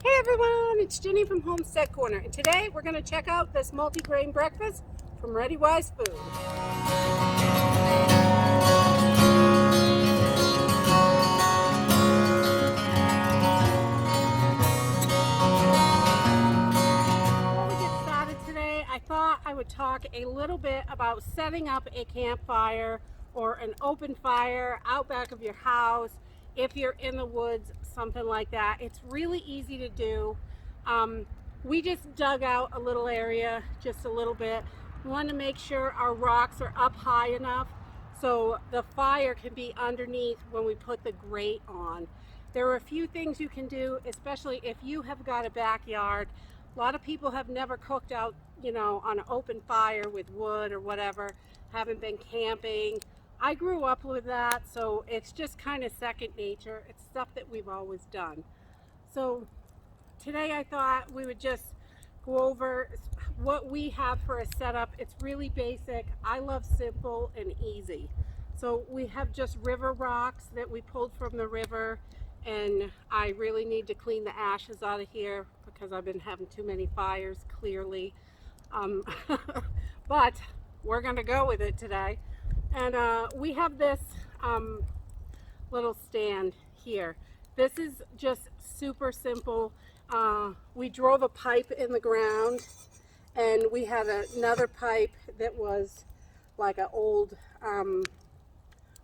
Hey everyone, it's Ginny from Homestead Corner, and today we're going to check out this multi-grain breakfast from Readywise Food. Before we get started today, I thought I would talk a little bit about setting up a campfire or an open fire out back of your house if you're in the woods, something like that. It's really easy to do. We just dug out a little area, just a little bit. We want to make sure our rocks are up high enough so the fire can be underneath when we put the grate on. There are a few things you can do, especially if you have got a backyard. A lot of people have never cooked out, on an open fire with wood or whatever, haven't been camping. I grew up with that, so it's just kind of second nature. It's stuff that we've always done. So today I thought we would just go over what we have for a setup. It's really basic. I love simple and easy. So we have just river rocks that we pulled from the river, and I really need to clean the ashes out of here because I've been having too many fires, clearly. But we're going to go with it today. And we have this little stand here. This is just super simple. We drove a pipe in the ground, and we had another pipe that was like an old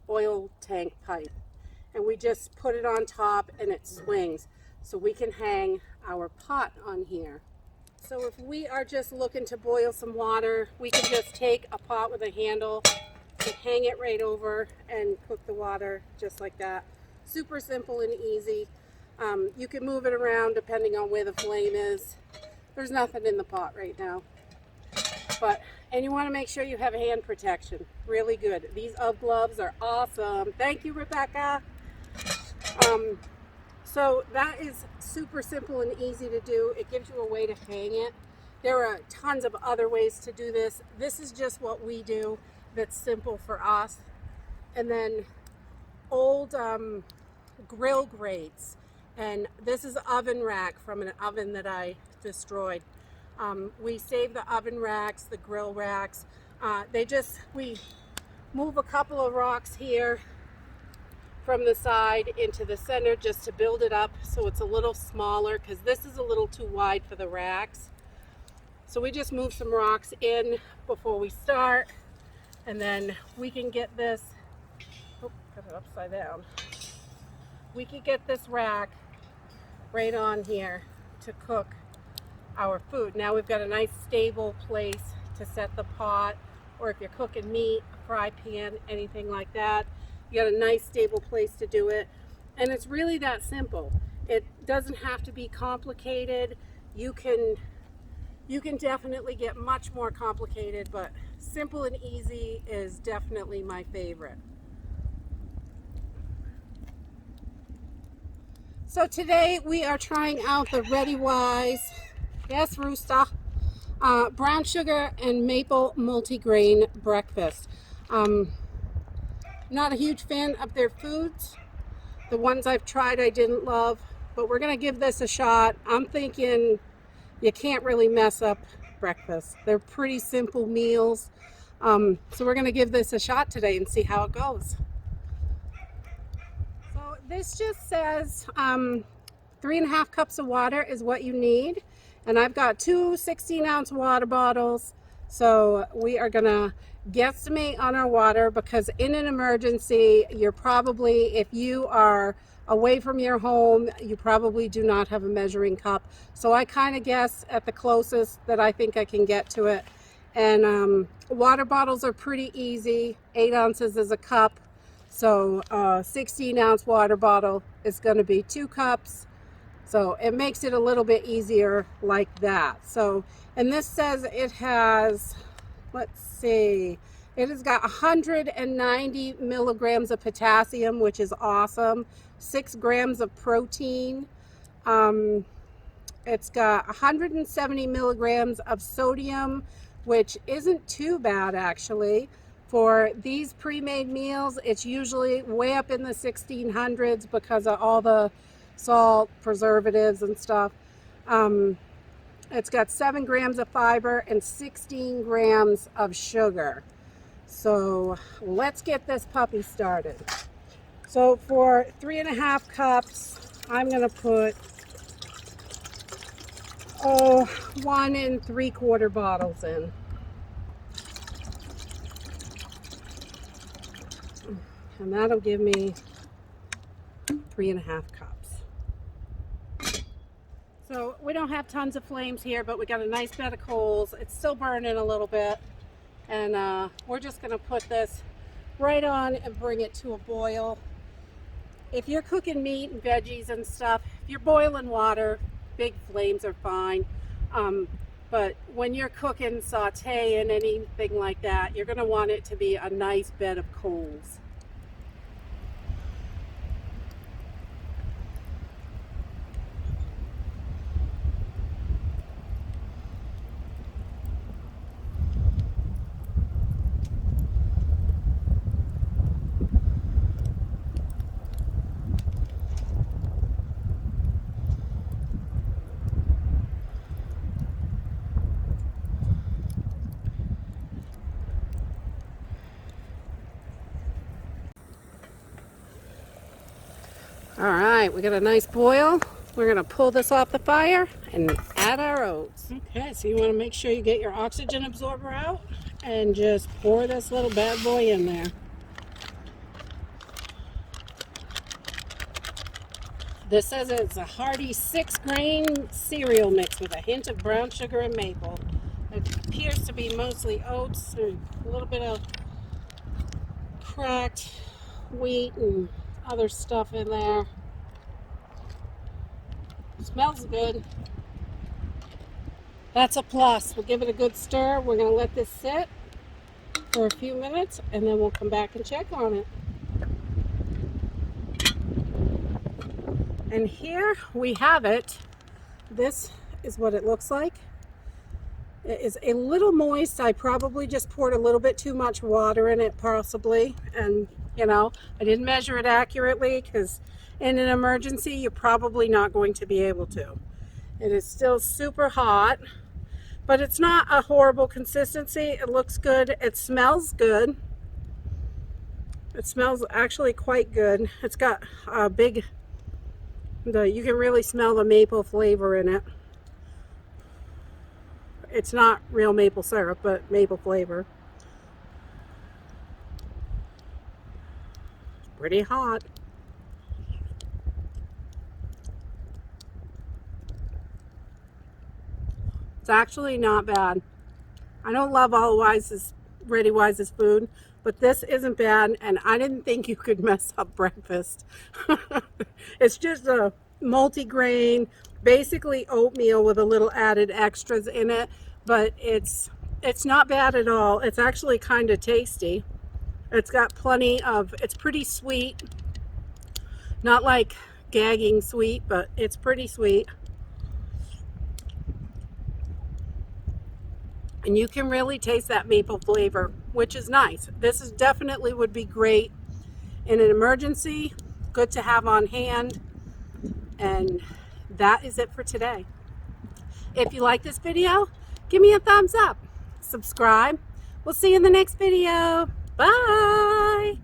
oil tank pipe, and we just put it on top and it swings, so we can hang our pot on here. So if we are just looking to boil some water, we can just take a pot with a handle and hang it right over and cook the water just like that. Super simple and easy. You can move it around depending on where the flame is. There's nothing in the pot right now. And you want to make sure you have hand protection. Really good. These UGG gloves are awesome. Thank you, Rebecca. So that is super simple and easy to do. It gives you a way to hang it. There are tons of other ways to do this. This is just what we do that's simple for us. And then old grill grates. And this is an oven rack from an oven that I destroyed. We save the oven racks, the grill racks. We move a couple of rocks here from the side into the center just to build it up so it's a little smaller, because this is a little too wide for the racks. So we just move some rocks in before we start, and then we can get this, got it upside down. We can get this rack right on here to cook our food. Now we've got a nice stable place to set the pot, or if you're cooking meat, a fry pan, anything like that, you got a nice stable place to do it. And it's really that simple. It doesn't have to be complicated. You can definitely get much more complicated, but simple and easy is definitely my favorite. So today we are trying out the Readywise, yes, Rooster, brown sugar and maple multigrain breakfast. Not a huge fan of their foods. The ones I've tried I didn't love, but we're gonna give this a shot. I'm thinking you can't really mess up breakfast. They're pretty simple meals. So we're gonna give this a shot today and see how it goes. So this just says 3.5 cups of water is what you need. And I've got two 16-ounce water bottles. So we are gonna guesstimate on our water, because in an emergency, you're probably, if you are away from your home, you probably do not have a measuring cup. So I kind of guess at the closest that I think I can get to it. And water bottles are pretty easy. 8 ounces is a cup. So a 16-ounce water bottle is going to be 2 cups. So it makes it a little bit easier like that. So, and this says it has, let's see, it has got 190 milligrams of potassium, which is awesome. 6 grams of protein. It's got 170 milligrams of sodium, which isn't too bad actually. For these pre-made meals, it's usually way up in the 1600s because of all the salt, preservatives and stuff. It's got 7 grams of fiber and 16 grams of sugar. So let's get this puppy started. So for 3.5 cups, I'm going to put 1 3/4 bottles in. And that'll give me 3.5 cups. So we don't have tons of flames here, but we got a nice bed of coals. It's still burning a little bit. And we're just going to put this right on and bring it to a boil. If you're cooking meat and veggies and stuff, if you're boiling water, big flames are fine. But when you're cooking, sauteing, anything like that, you're going to want it to be a nice bed of coals. All right, we got a nice boil. We're gonna pull this off the fire and add our oats. Okay, so you wanna make sure you get your oxygen absorber out and just pour this little bad boy in there. This says it's a hearty 6-grain cereal mix with a hint of brown sugar and maple. It appears to be mostly oats, and a little bit of cracked wheat and other stuff in there. Smells good. That's a plus. We'll give it a good stir. We're going to let this sit for a few minutes and then we'll come back and check on it. And here we have it. This is what it looks like. It is a little moist. I probably just poured a little bit too much water in it, possibly. And, you know, I didn't measure it accurately because in an emergency, you're probably not going to be able to. It is still super hot, but it's not a horrible consistency. It looks good. It smells good. It smells actually quite good. It's got a big, you can really smell the maple flavor in it. It's not real maple syrup, but maple flavor. It's pretty hot. It's actually not bad. I don't love all Readywise's food, but this isn't bad, and I didn't think you could mess up breakfast. It's just a multi-grain, basically oatmeal with a little added extras in it, but it's not bad at all. It's actually kind of tasty. It's got plenty of, it's pretty sweet, not like gagging sweet, but it's pretty sweet. And you can really taste that maple flavor, which is nice. This is definitely would be great in an emergency, good to have on hand. And that is it for today. If you like this video, give me a thumbs up. Subscribe. We'll see you in the next video. Bye.